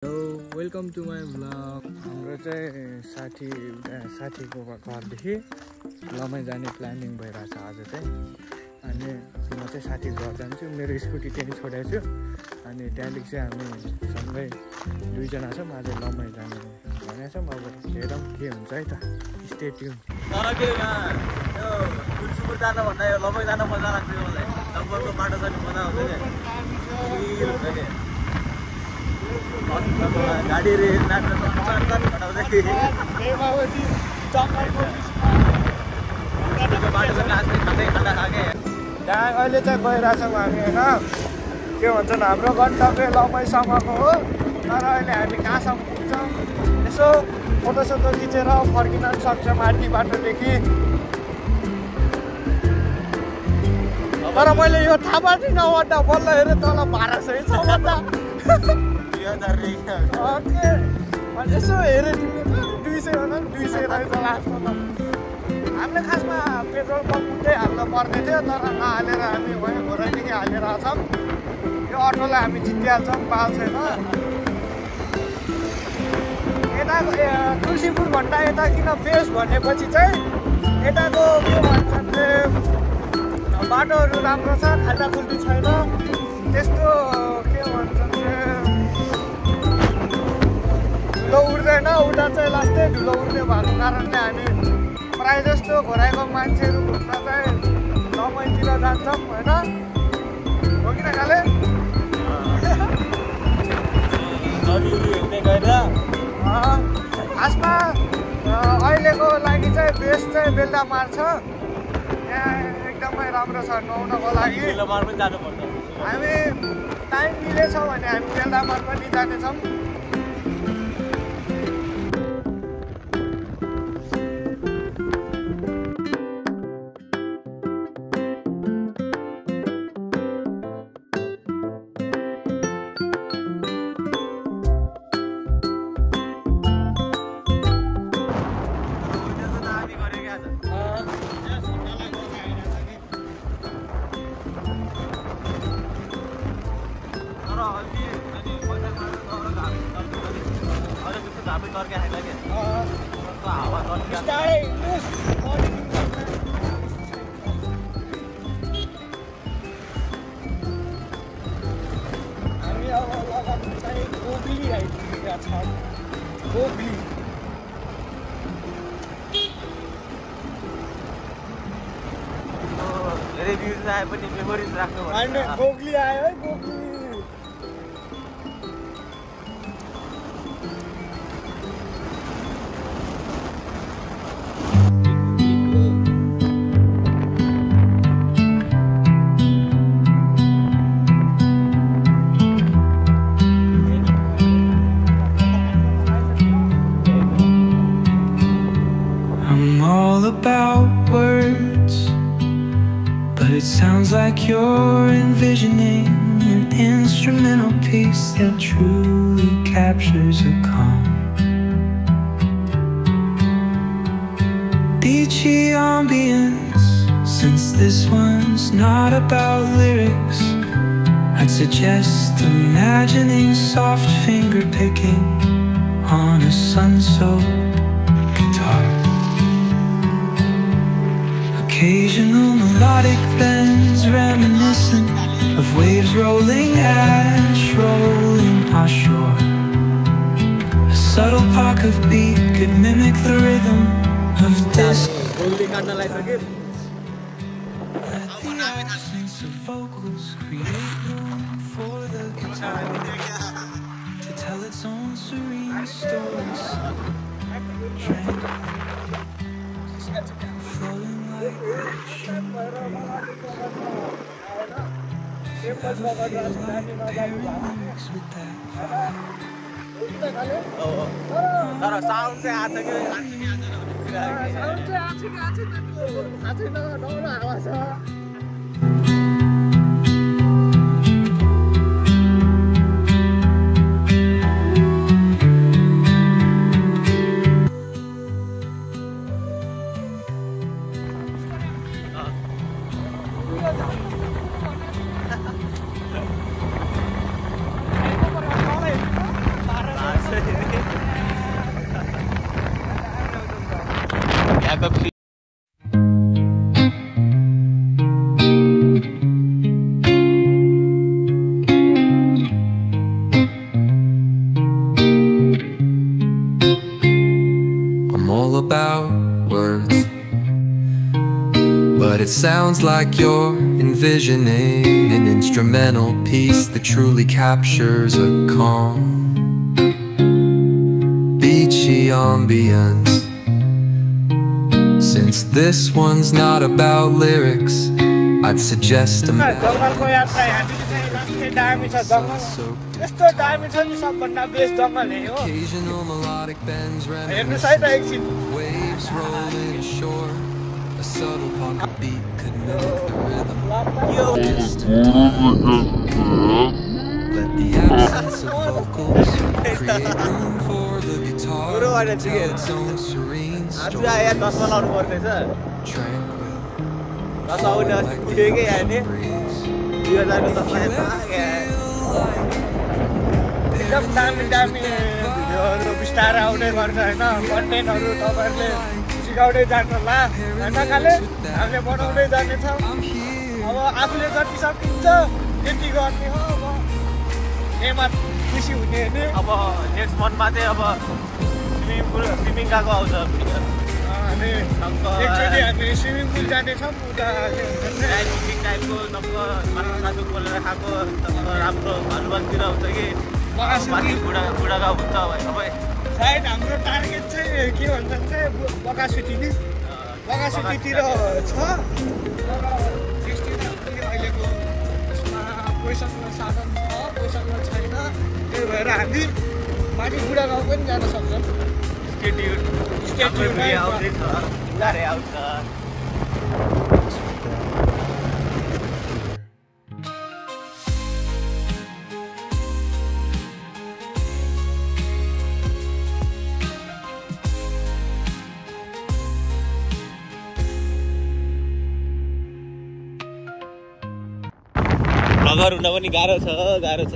Welcome to my vlog. हाम्रो चाहिँ साथीको घरदेखि लमाई जाने प्लानिङ भइरहेछ आज चाहिँ। अनि म चाहिँ साथीको घर जान्छु, मेरो स्कुटी त्यहीँ छोडेको छु। अनि त्यहाँदेखि चाहिँ हामी सँगै दुईजना छौँ, आज लमाई जाने भनेको छौँ। अब हेरौँ के हुन्छ है त, स्टे ट्युन। तर के यो तुलसीपुर जानुभन्दा यो लमाई जान मजा लाग्छ। मलाई डम्बरको बाटो जाने मजा आउँछ क्या। गाडी रे बाटो त्यहाँ अहिले चाहिँ गइरहेछौँ हामी होइन। के भन्छन्, हाम्रो गन्तव्य लमाईसम्मको हो, तर अहिले हामी कहाँसम्म पुग्छौँ यसो फोटोसोटो खिचेर फर्किन पनि सक्छ माथि बाटोदेखि। तर मैले यो थाहा पाएँ नभन्दा बल्ल हेरेँ तल 1200 ओके, अनि यसो हेरेँ 200 होला नि, 200 रहेछ लास्टमा त। हामीले खासमा पेट्रोल पम्प उठ्दै हाल्नु पर्ने थियो, तर नहालेर हामी वहीँ घोरैदेखि हालेर छौँ। यो अटोलाई हामी जितिहाल्छौँ, पाल छैन। यताको तुलसीपुरभन्दा यता किन बेस भनेपछि चाहिँ यताको के भन्छ भने बाटोहरू राम्रो छ, खाल्टाखुल्टी छैन त्यस्तो। के भन्छ भने धुलो उड्दैन, उड्दा चाहिँ लास्टै धुलो उड्ने भएको कारणले हामी प्रायः जस्तो घोराइको मान्छेहरू घुम्न चाहिँ लमाईतिर जान्छौँ होइन, हो कि न काले? खासमा अहिलेको लागि चाहिँ बेस्ट चाहिँ बेलडामार छ, यहाँ एकदमै राम्रो छ नुहाउनको लागि। हामी टाइम मिलेछ भने हामी बेलडामार पनि जानेछौँ। रिभ्युज आए पनि मेमोरिज राख्नु होइन, गोगली आयो है, googly. I'm all about words, but it sounds like you're envisioning an instrumental piece that truly captures a calm. Beachy ambience, since this one's not about lyrics, I'd suggest imagining soft finger picking on a sun-soaked guitar. Occasional melodic bends reminiscent of waves rolling, ash rolling ashore. A subtle pock of beat could mimic the rhythm of disc. Let the absence of vocals create room for the guitar to tell its own serene stories. Flowing like ocean lyrics with that vibe. तर sound चाहिँ आछ कि आवाज छ। I'm all about words, but it sounds like you're envisioning an instrumental piece that truly captures a calm, beachy ambience. Since this one's not about lyrics, I'd suggest a जङ्गलको यात्रा हामी चाहिँ राम्रै दामी छ जङ्गल यस्तो दामी छ नि सबभन्दा बेस्ट जङ्गल हे हो occasional melodic bends हेर्नुस् है त एकछिन waves rolling ashore. A subtle pocket beat could mimic the rhythm. Let the absence of vocals create room for the guitar to tell its own serene story. Tranquil, like the ocean breeze. एकदम दामी दामी भिडियोहरू बिस्तारै आउँदै गर्छ होइन कन्टेन्टहरू तपाईँहरूले सिकाउँदै जानुहोला होइन खाले हामीले बनाउँदै जानेछौँ अब आफूले जति सकिन्छ त्यति गर्ने हो अब एमा खुसी हुने होइन अब नेक्स्ट मन्थमा चाहिँ अब स्विमिङ गएको आउँछ अनि एकचोटि हामी स्विमिङ पुल जानेछौँ उता टाइपको माथि सासु खोलेर खाएको राम्रो भालुवाङतिर हुन्छ कि माथि बुढागाउँ हुन्छ सबै सायद हाम्रो टार्गेट चाहिँ के भन्छ भने बकासुटी नि बकासुटीतिर छ तर अहिलेको यसमा पैसाको साधन छ पैसाको छैन त्यही भएर हामी माथि बुढागाउँ पनि जान सक्छौँ स्टेट्युट आउँदैछ बुढारे आउँछ घर हुन पनि गाह्रो छ गाह्रो छ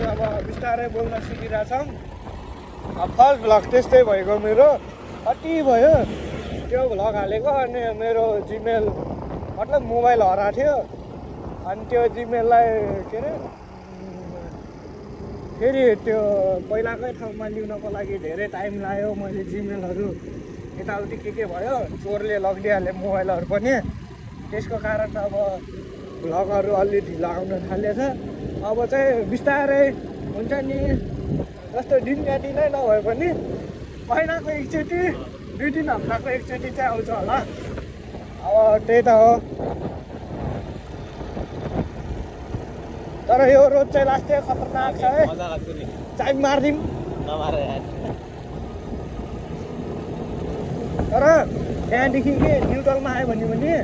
अब बिस्तारै बोल्न सिकिरहेछौँ फर्स्ट भ्लग त्यस्तै भएको मेरो कति भयो त्यो भ्लग हालेको अनि मेरो जिमेल मतलब मोबाइल हराएको थियो अनि त्यो जिमेललाई के अरे फेरि त्यो पहिलाकै ठाउँमा ल्याउनको लागि धेरै टाइम लाग्यो मैले जिमेलहरू यताउति के भयो चोरले लगिदिइहाल्यो मोबाइलहरू पनि त्यसको कारण अब भ्लगहरू अलि ढिलो आउन थालेछ अब चाहिँ बिस्तारै हुन्छ नि जस्तो दिनका दिनै नभए पनि महिनाको एकचोटि 2-3 हप्ताको एकचोटि चाहिँ आउँछ होला अब त्यही त हो तर यो रोड चाहिँ लास्टै खतरनाक छ है चाइ मारिदिउँ तर त्यहाँदेखि के न्युट्रलमा आयो भने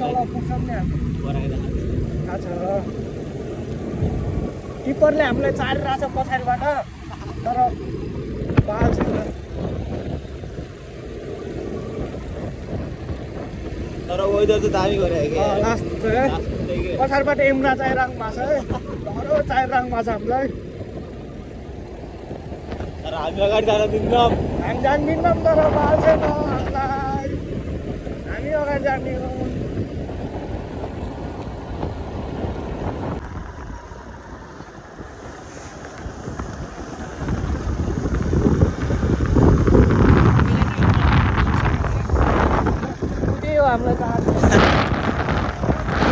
तल पुग्छौँ नि हामी थाहा छ टिप्परले हामीलाई चारिरहेछ पछाडिबाट तर बाल छैन तर वेदर चाहिँ दामी गरे लास्ट चाहिँ पछाडिबाट एम्रा चाहिरहनु भएको छ है धरो चाहिरहनु भएको छ हामीलाई तर हामी अगाडि जान दिन्नौँ हामी जान्दिनौँ तर बाल छैन हामीलाई हामी अगाडि जाने हो हामीलाई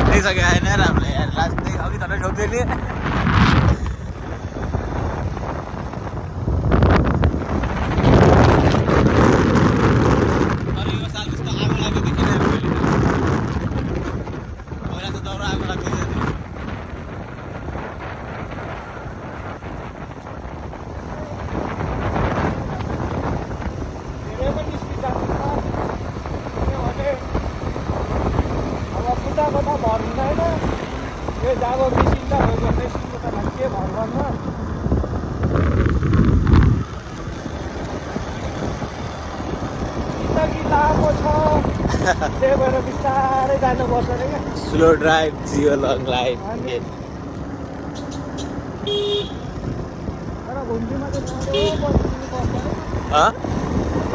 देखिसक्यो आएन र हामीलाई लास्ट अघि तर ठोक्दै नि जाब मिसिन्दा भयो मेसिनको त के भर गर्न जिन्दगी लामो छ त्यही भएर बिस्तारै जानुपर्छ अरे क्या slow drive Jio long life तर घुम्तीमा चाहिँ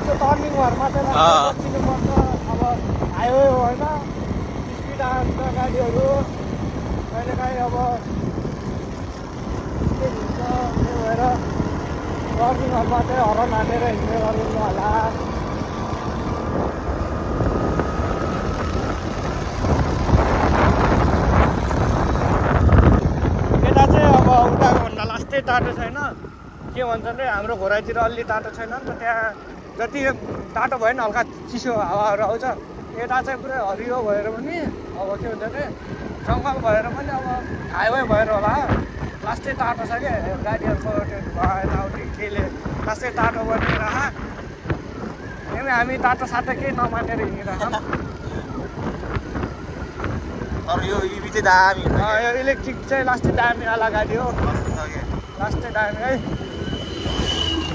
त्यो टर्निङहरूमा चाहिँ बस्नुपर्छ अब हाइवे होइन स्पिड आउँछ गाडीहरू कहिलेकाहीँ अब के हुन्छ त्यही भएर टर्निङहरूमा चाहिँ हर्न हानेर हिँड्ने गर्नु होला यता चाहिँ अब उताको भन्दा लास्टै टाटो छैन के भन्छन् रे हाम्रो घोराइतिर अलि टाटो छैन नि त त्यहाँ जति टाटो भयो नि हल्का चिसो हावाहरू आउँछ यता चाहिँ पुरै हरियो भएर पनि अब के भन्छ अरे जङ्गल भएर पनि अब हाइवे भएर होला लास्टै टाटो छ क्या गाडीहरूको त्यो यताउति केले लास्टै टाटो बनिएर हामी टाटो साटो केही नमानेर हिँडिरहेछौँ यो इभी चाहिँ दामी यो इलेक्ट्रिक चाहिँ लास्टै दामीवाला गाडी हो लास्टै दामी है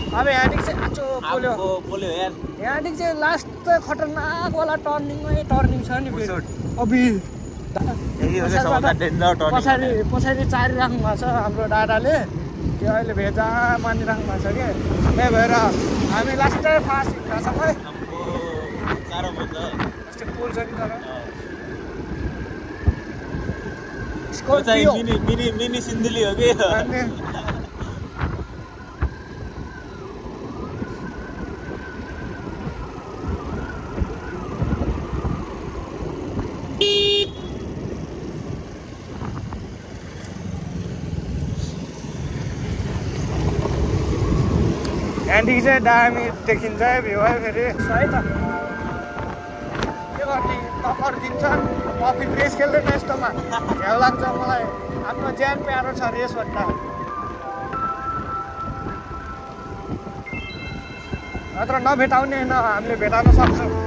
अब यहाँदेखि चाहिँ आचो पोल्यो यार यहाँदेखि चाहिँ लास्ट खतरनाकवाला टर्निङ छ नि अबि पछाडि चारिराख्नु भएको छ हाम्रो दादाले त्यो अहिले भेजा मानिराख्नु भएको छ कि त्यही भएर हामी लास्टै फास्ट हिँड्दा सबै पुल छ नि मिनी सिन्धुली हो कि यहाँदेखि चाहिँ दामी देखिन्छ है भ्यू है फेरि है त के गर्ने टक्कर दिन्छ कफी रेस खेल्दैन यस्तोमा भ्याउ लाग्छ मलाई आफ्नो ज्यान प्यारो छ रेस भन्दा नत्र नभेटाउने न हामीले भेटाउन सक्छौँ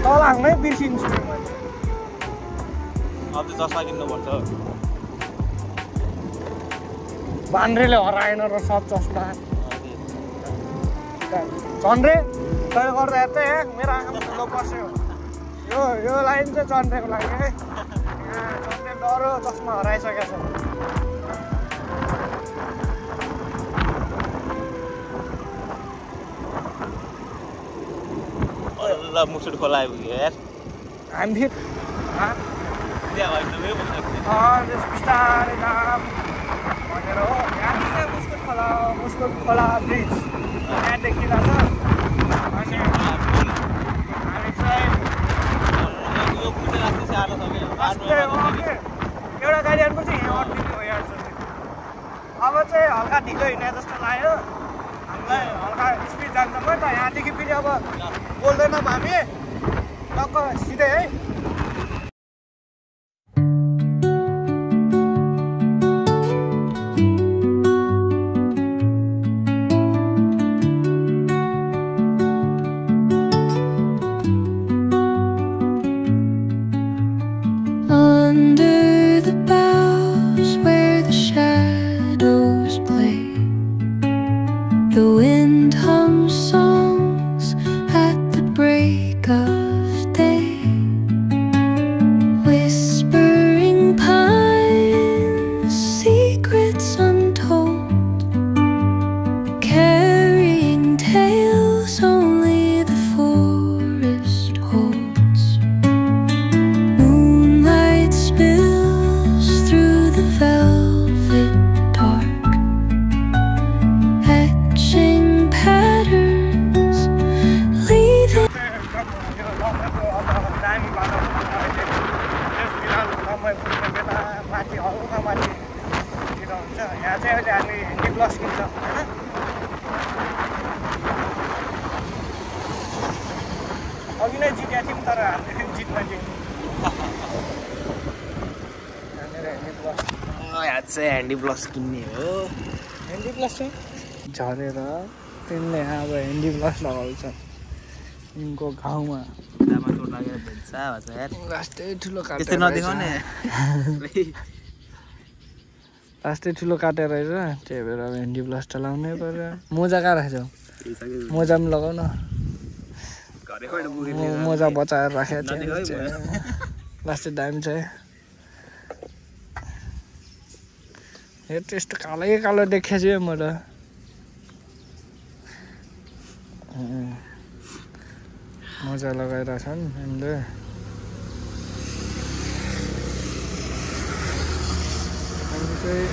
तल हाल्नै बिर्सिन्छु अब चाहिँ चस्मा किन्नुपर्छ भान्ड्रेले हराएन र सब चस्मा चन्द्रे तैँले गर्दा यतै मेरो आँखामा ठुलो पर्छ यो लाइन चाहिँ चन्द्रेको लागि है चन्द्रे डह्रो चस्मा हराइसकेको छ ल मुसुड खोला आइपुग्यो यार हामी बिस्तारै जाम भनेर हो यहाँ चाहिँ मुस्कुट खोला ब्रिज यहाँ देखिँदा छ अनि हामी चाहिँ एउटा गाडीहरूको चाहिँ यहाँ अड्किने हो यहाँ चाहिँ अब चाहिँ हल्का ढिलो हिँडे जस्तो लाग्यो हामीलाई हल्का स्पिड जान्छ म त यहाँदेखि फेरि अब बोल्दैनौँ हामी टक्क सिधै है माथितिर हुन्छ। यहाँ चाहिँ अहिले हामी ह्यान्डी प्लस किन्छौँ होइन। अघि नै जितेको थियौँ तर हामीले जित्न दियौँ। यहाँ चाहिँ ह्यान्डी प्लस किन्ने हो। ह्यान्डी प्लस चाहिँ झरेर तिनले अब ह्यान्डी प्लस लगाउँछ यिनको घाउमा। लास्टै ठुलो काटेर नदेखाउने लास्टै ठुलो काटेर रहेछ। त्यही भएर अब ह्यान्डी प्लस चलाउनै पर्यो। मोजा कहाँ राखेछौ? मोजा पनि लगाउन। मोजा बचाएर राखेको थियो। लास्टै दामी छ। हेर त्यस्तो कालै कालो देखेको छु म त। मोजा लगाइरहेछन् हामीले। हामी चाहिँ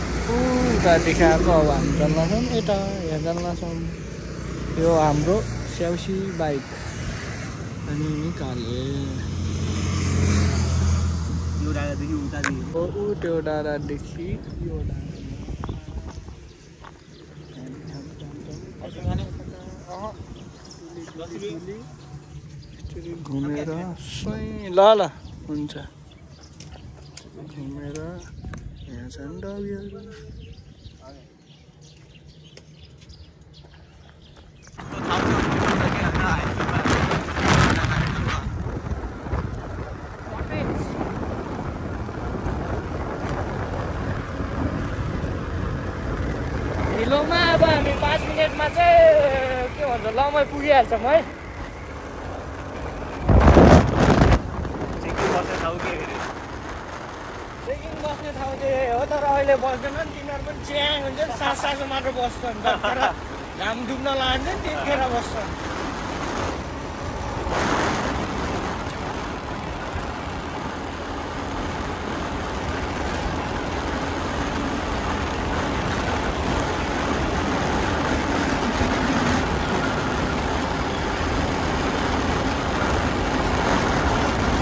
उता देखाएको अब हामी जान्दैछौँ यता यहाँ जान्दैछौँ। यो हाम्रो स्याउसी बाइक अनि निकाले त्यो डाँडादेखि यो घुमेर ल ल हुन्छ। घुमेर यहाँ छन् डबीहरू। ढिलोमा अब हामी 5 मिनटमा चाहिँ के भन्छ लमै पुगिहाल्छौँ है। चेकिङ बस्ने ठाउँ चाहिँ हो तर अहिले बस्दैनन्। तिनीहरू पनि च्याङ हुन्छ नि। सासो मात्र बस्छन्। तर घाम डुब्न लाग्छ नि त्यतिखेर बस्छन्।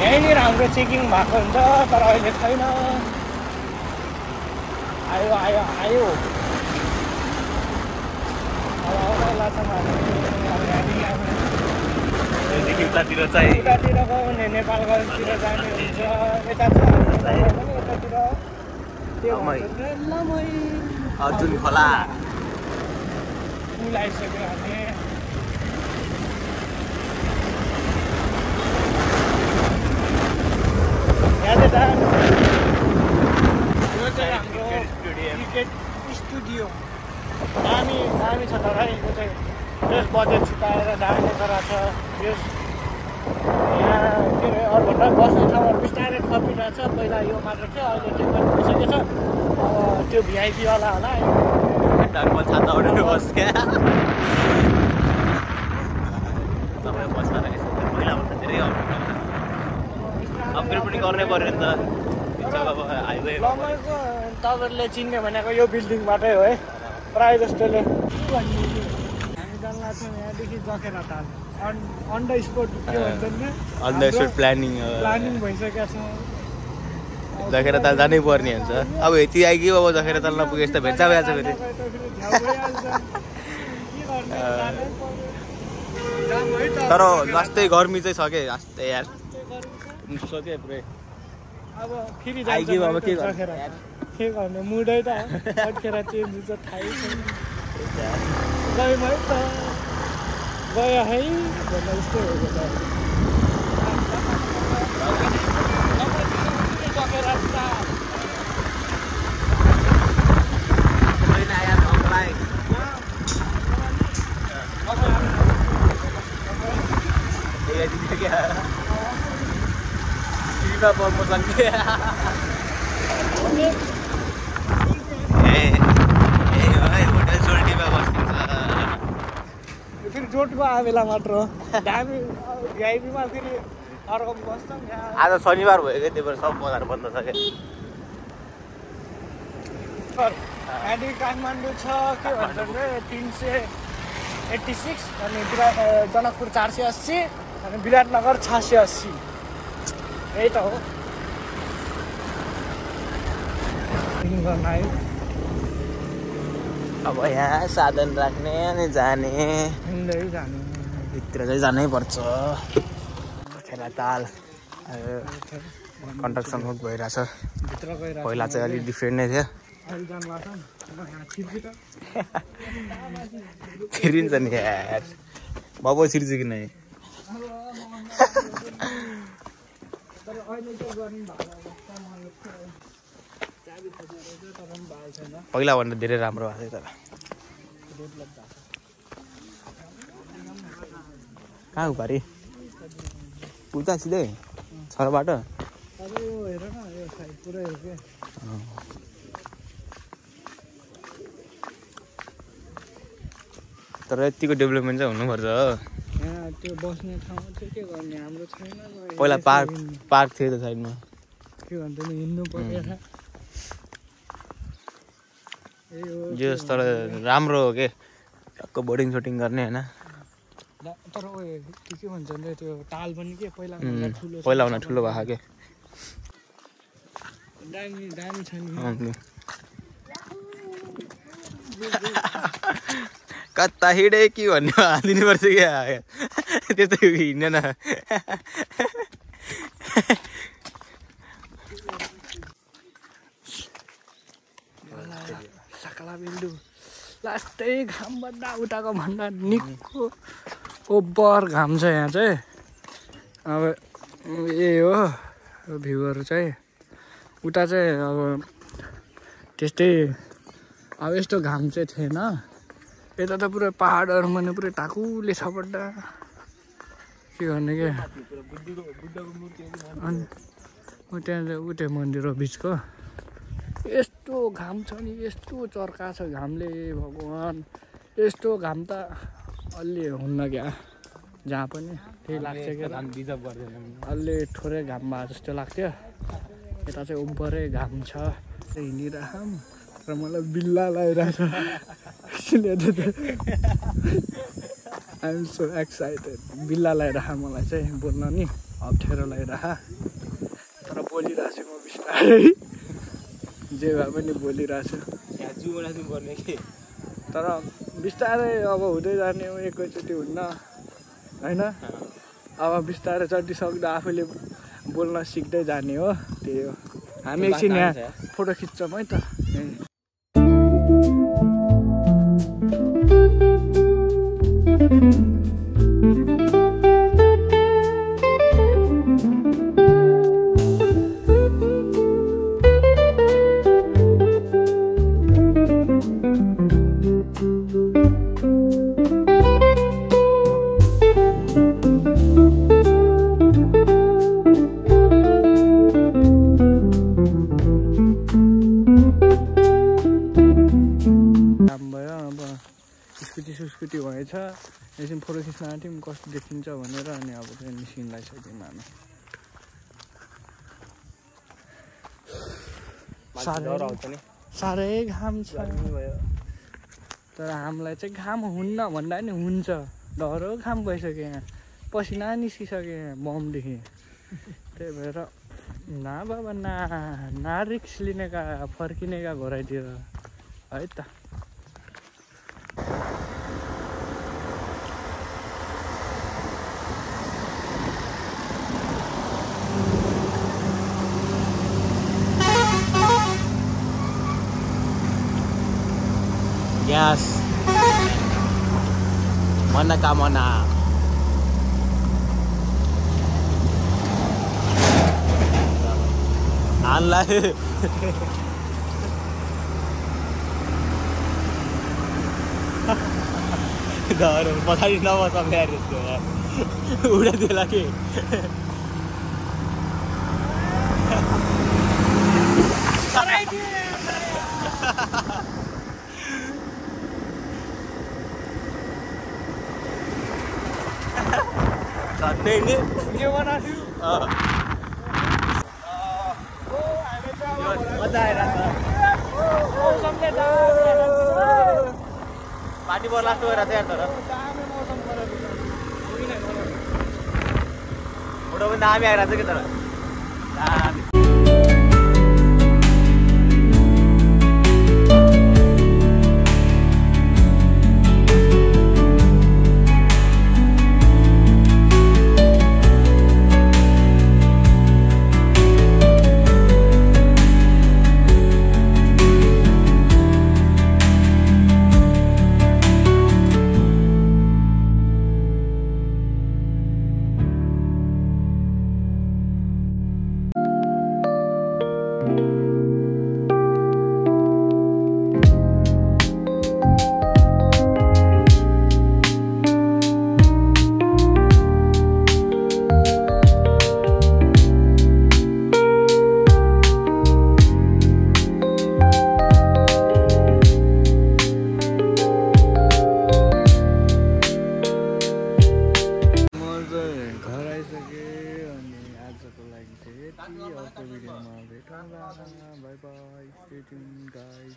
यहीँनिर हाम्रो चेकिङ भएको हुन्छ तर अहिले छैन। आयो आयो आयो अब आउँदै लाग्छौँ हामी। उतातिर चाहिँ उतातिरको भने नेपालगञ्जतिर जाने हुन्छ। यता चाहिँ यतातिर त्यो लमै अर्जुन खोला पुल आइसक्यो हामी। यो चाहिँ हाम्रो क्रिकेट स्टुडियो। दामी दामी छ तर यो चाहिँ यस बजेट छिटाएर दामी गरेको छ। यस यहाँ के अरे अरूभन्दा बस्ने ठाउँहरू बिस्तारै थपिरहेछ। पहिला यो मात्र थियो अहिले त्यो पनि भइसकेको छ। अब त्यो भिआइपीवाला होला अपग्रेड पनि गर्नै पर्यो नि त। लमैको तपाईँहरूले चिन्ने भनेको यो बिल्डिङबाटै हो है प्रायः जस्तोले। हामी जान्ला छौँ यहाँदेखि जखेरा ताल अन द स्पोट के भन्छन् नि अन द स्पोट प्लानिङ भइसकेको छ। जखेरा ताल जानै पर्ने हुन्छ। अब यति आइगयो अब जखेरा ताल नपुगे यस्तो भेट्चा भइहाल्छ फेरि। तर जस्तै गर्मी चाहिँ छ के जस्तै यार सोचे पुरै। अब फेरि आइगयो अब के गर्ने मुडै त अड्केर चेन्ज हुन्छ थाहै छैन। गयौँ है त गयो है भन्दा जस्तो हो त। प्रमोसन होटल सोल्टीमा बस्नुहुन्छ। फेरि जोटको आवेला मात्र दामी भिआइपीमा फेरि अर्को बस्छौँ। आज शनिबार भयो क्या त्यही भएर सब बजार बन्द छ क्या। यहाँदेखि काठमाडौँ छ के भन्छ भने 386 अनि जनकपुर 480 अनि विराटनगर 680 यही त हो। ट्रेकिङ गर्न आयो। अब यहाँ साधन राख्ने अनि जाने हिँड्दै जानु भित्र चाहिँ जानै पर्छ। खेला ताल कन्स्ट्रक्सन वर्क भइरहेछ। भित्र गइरहेको पहिला चाहिँ अलिक डिफ्रेन्ट नै थियो। अहिले जानुभएको छ छिरिन्छ नि यार बाबु छिर्छु कि नै तर अहिले चाहिँ गर्नु भएको अवस्था मलाई चाबी खोज्नु रहेछ तर पनि भएको छैन। पहिलाभन्दा धेरै राम्रो भएको थियो तर डेभलप भएको छ। कहाँ उपारी उता सिधै छ बाटो। अब यो हेर न यो साइड पुरै हो क्या। तर यतिको डेभलपमेन्ट चाहिँ हुनुपर्छ हो। यहाँ त्यो बस्ने ठाउँमा चाहिँ के गर्ने हाम्रो छैन। पहिला पार्क थियो त साइडमा। के भन्छ नि हिँड्नु परेर जस तर राम्रो हो के टक्क बोर्डिङ सोटिङ गर्ने होइन। तर उयो के भन्छ नि त्यो ताल पनि के पहिला भन्दा ठुलो भएको के दामी दामी छ नि। कता हिँडे कि भन्ने हालिदिनुपर्छ क्या त्यस्तो हिँड्दैन। साकला बिन्दु लास्टै घामभन्दा उताको भन्दा निको ओभर घाम छ यहाँ चाहिँ। अब यही हो भ्यूहरू चाहिँ। उता चाहिँ अब त्यस्तै अब यस्तो घाम चाहिँ थिएन। यता त पुरै पहाडहरू पनि पुरै टाकुले छ बड्डा के गर्ने क्या। अनि त्यहाँ उतै मन्दिर हो बिचको। यस्तो घाम छ नि यस्तो चर्का छ घामले भगवान्। यस्तो घाम त अलि हुन्न क्या जहाँ पनि त्यही लाग्छ क्या। अलि थोरै घाम भए जस्तो लाग्थ्यो। यता चाहिँ उभरै घाम छ हिँडिरहँ र मलाई बिल्ला लगाइरहेछ। I'm so excited. बिल्ला लगाइरह मलाई चाहिँ बोल्न नि अप्ठ्यारो लगाइरह। तर बोलिरहेको छु म बिस्तारै जे भए पनि बोलिरहेको छु। तर बिस्तारै अब हुँदै जाने हो एकैचोटि हुन्न होइन। अब बिस्तारै चढिसक्दा आफूले बोल्न सिक्दै जाने हो त्यही हो। हामी एकछिन यहाँ फोटो खिच्छौँ है त। स्कुटी भएछ एकछिन फोटो खिच्न आँट्यौँ कस्तो देखिन्छ भनेर। अनि अब चाहिँ निस्किन लागिसक्यौँ हामी। साह्रै घाम छ तर हामीलाई चाहिँ घाम हुन्न भन्दा नि हुन्छ। डह्रो घाम भइसक्यो यहाँ पसिना निस्किसक्यो यहाँ बमदेखि। त्यही भएर ना बाबा ना रिक्स लिने का फर्किने का घरैतिर है त। Yes. मनोकामना हानलाई पछाडि नबस उडाइदिएला कि ini gimana sih? पानी बोला तो रहते हैं तरह उड़ो में नाम ही आ रहा था कि तरह Stay tuned, guys.